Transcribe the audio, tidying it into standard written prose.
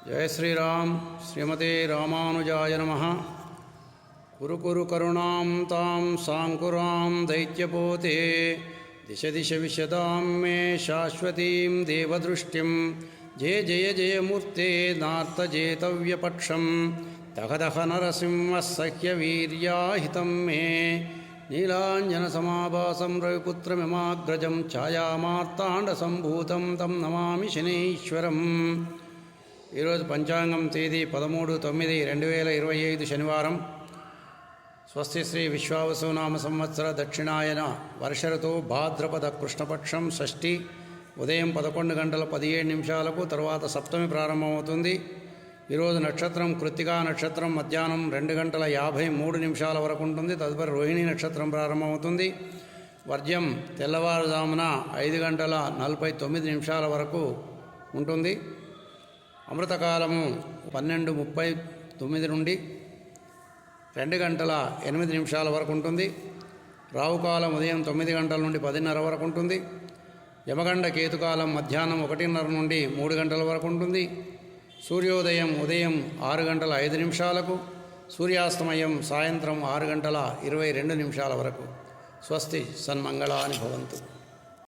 जय श्रीराम। श्रीमते रामानुजाय नमः। कुरु कुरु करुणां तां सांकुरां दैत्यपोते दिश दिश विशदां मे शाश्वतीं देवदृष्टिं। जय जय जय मूर्ते नार्तजेतव्यपक्षं दहदह नरसिंहः सह्यवीर्याहितं मे। नीलाञ्जनसमाभासं रविपुत्रमिमाग्रजं ఛాయామార్తాండసంభూతం తం నమామి శనీశ్వరం। ఈరోజు పంచాంగం తేదీ 13/9/2025 శనివారం. స్వస్తి శ్రీ విశ్వావసునామ సంవత్సర దక్షిణాయన వర్ష ఋతువు భాద్రపద కృష్ణపక్షం షష్ఠి ఉదయం 11:17 తర్వాత సప్తమి ప్రారంభమవుతుంది. ఈరోజు నక్షత్రం కృత్తికా నక్షత్రం మధ్యాహ్నం 2:53 వరకు ఉంటుంది. తదుపరి రోహిణి నక్షత్రం ప్రారంభమవుతుంది. వర్జ్యం తెల్లవారుజామున 5:49 వరకు ఉంటుంది. అమృతకాలము 12:39 నుండి 2:08 వరకు ఉంటుంది. రావుకాలం ఉదయం 9 గంటల నుండి 10:30 వరకు ఉంటుంది. యమగండ కేతుకాలం మధ్యాహ్నం 1:30 నుండి 3 గంటల వరకు ఉంటుంది. సూర్యోదయం ఉదయం 6:05 సూర్యాస్తమయం సాయంత్రం 6:22 వరకు. స్వస్తి సన్మంగళాని భవంతు.